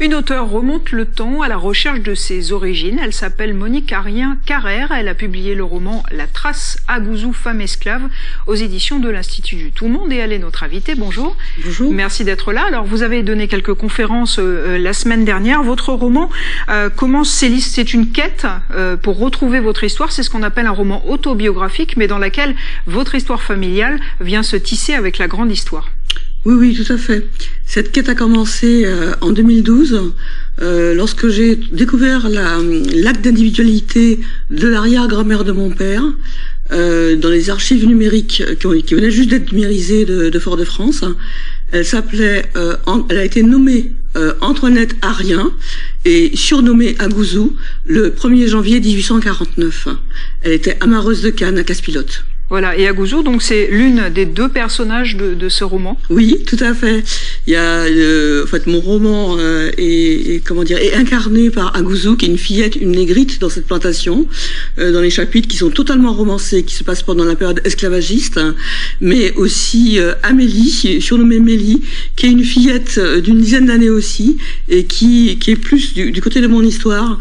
Une auteure remonte le temps à la recherche de ses origines. Elle s'appelle Monique Carrère. Elle a publié le roman La Trace Agouzou, femme esclave aux éditions de l'Institut du Tout-Monde et elle est notre invitée. Bonjour. Bonjour. Merci d'être là. Alors vous avez donné quelques conférences la semaine dernière. Votre roman c'est une quête pour retrouver votre histoire. C'est ce qu'on appelle un roman autobiographique, mais dans laquelle votre histoire familiale vient se tisser avec la grande histoire. Oui, tout à fait. Cette quête a commencé en 2012, lorsque j'ai découvert l'acte d'individualité de l'arrière-grand-mère de mon père, dans les archives numériques qui venaient juste d'être numérisées de Fort-de-France. Elle a été nommée Antoinette Arien et surnommée Agouzou le 1er janvier 1849. Elle était amareuse de canne à Casse-Pilote. Voilà, et Agouzou, donc c'est l'une des deux personnages de ce roman. Oui, tout à fait. Il y a, en fait, mon roman est incarné par Agouzou, qui est une fillette, une négrite dans cette plantation, dans les chapitres qui sont totalement romancés, qui se passent pendant la période esclavagiste, mais aussi Amélie, surnommée Mélie, qui est une fillette d'une dizaine d'années aussi, et qui est plus du côté de mon histoire,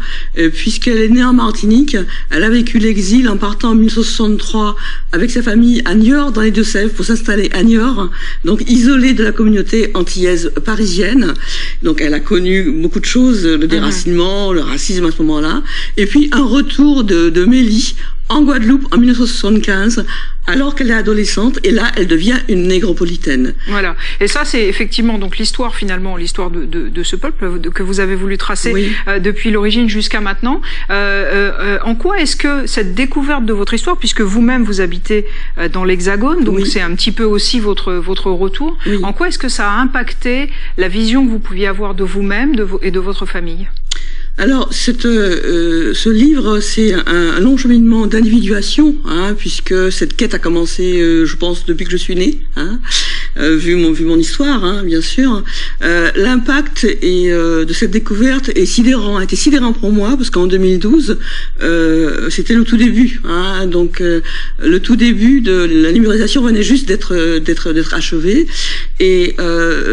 puisqu'elle est née en Martinique. Elle a vécu l'exil en partant en 1963 avec sa famille à Niort dans les Deux-Sèvres pour s'installer à Niort, donc isolée de la communauté antillaise parisienne. Donc elle a connu beaucoup de choses, le déracinement, le racisme à ce moment-là, et puis un retour de Mélie en Guadeloupe en 1975, alors qu'elle est adolescente, et là, elle devient une négropolitaine. Voilà. Et ça, c'est effectivement donc l'histoire, finalement, l'histoire de ce peuple que vous avez voulu tracer depuis l'origine jusqu'à maintenant. En quoi est-ce que cette découverte de votre histoire, puisque vous-même vous habitez dans l'Hexagone, donc c'est un petit peu aussi votre retour, en quoi est-ce que ça a impacté la vision que vous pouviez avoir de vous-même et de votre famille ? Alors, ce livre, c'est un long cheminement d'individuation, puisque cette quête a commencé, je pense, depuis que je suis née, vu mon histoire, bien sûr. L'impact de cette découverte a été sidérant pour moi, parce qu'en 2012, c'était le tout début, donc le tout début de la numérisation venait juste d'être achevé, et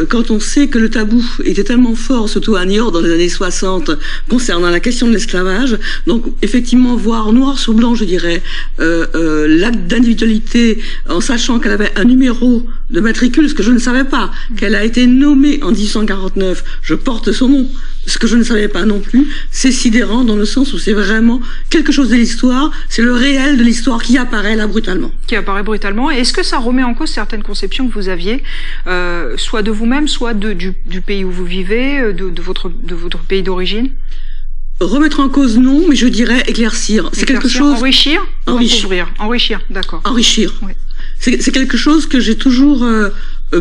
quand on sait que le tabou était tellement fort, surtout à Niort dans les années 60, concernant la question de l'esclavage, donc effectivement voir noir sur blanc, je dirais, l'acte d'individualité, en sachant qu'elle avait un numéro de matricule, ce que je ne savais pas, qu'elle a été nommée en 1849, je porte son nom, ce que je ne savais pas non plus, c'est sidérant dans le sens où c'est vraiment quelque chose de l'histoire, c'est le réel de l'histoire qui apparaît là brutalement. Qui apparaît brutalement. Et est-ce que ça remet en cause certaines conceptions que vous aviez, soit de vous-même, soit du pays où vous vivez, de votre pays d'origine? Remettre en cause, non, mais je dirais éclaircir. C'est quelque chose. Enrichir, enrichir, d'accord. Enrichir. Oui. C'est quelque chose que j'ai toujours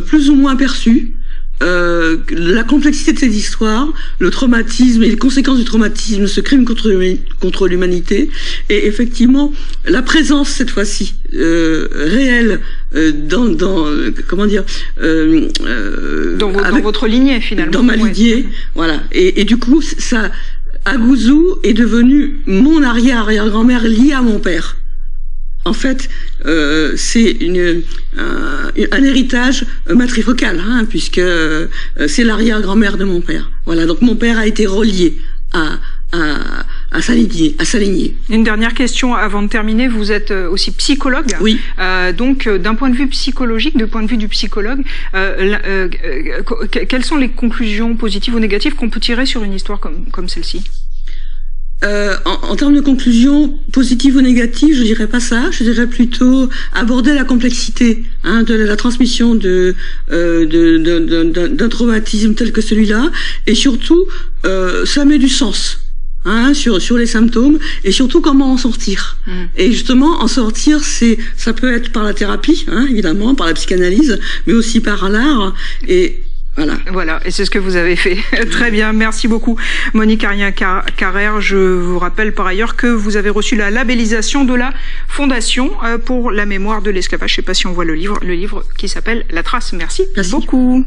plus ou moins perçu. La complexité de cette histoire, le traumatisme et les conséquences du traumatisme, ce crime contre l'humanité, et effectivement la présence cette fois-ci réelle dans votre lignée finalement. Dans ma lignée, voilà. Et du coup, ça, Agouzou est devenu mon arrière-grand-mère liée à mon père. En fait, c'est un héritage matrifocal, puisque c'est l'arrière-grand-mère de mon père. Voilà, donc mon père a été relié à sa lignée. Une dernière question avant de terminer. Vous êtes aussi psychologue. Oui. Donc, d'un point de vue psychologique, du point de vue du psychologue, quelles sont les conclusions positives ou négatives qu'on peut tirer sur une histoire comme celle-ci ? En termes de conclusion, positive ou négative, je dirais pas ça. Je dirais plutôt aborder la complexité de la transmission d'un traumatisme tel que celui-là, et surtout ça met du sens sur les symptômes et surtout comment en sortir. Et justement, en sortir, ça peut être par la thérapie, évidemment, par la psychanalyse, mais aussi par l'art. Voilà, et c'est ce que vous avez fait. Très bien, merci beaucoup Monique Carrère. Je vous rappelle par ailleurs que vous avez reçu la labellisation de la Fondation pour la mémoire de l'esclavage. Je ne sais pas si on voit le livre qui s'appelle La Trace. Merci beaucoup.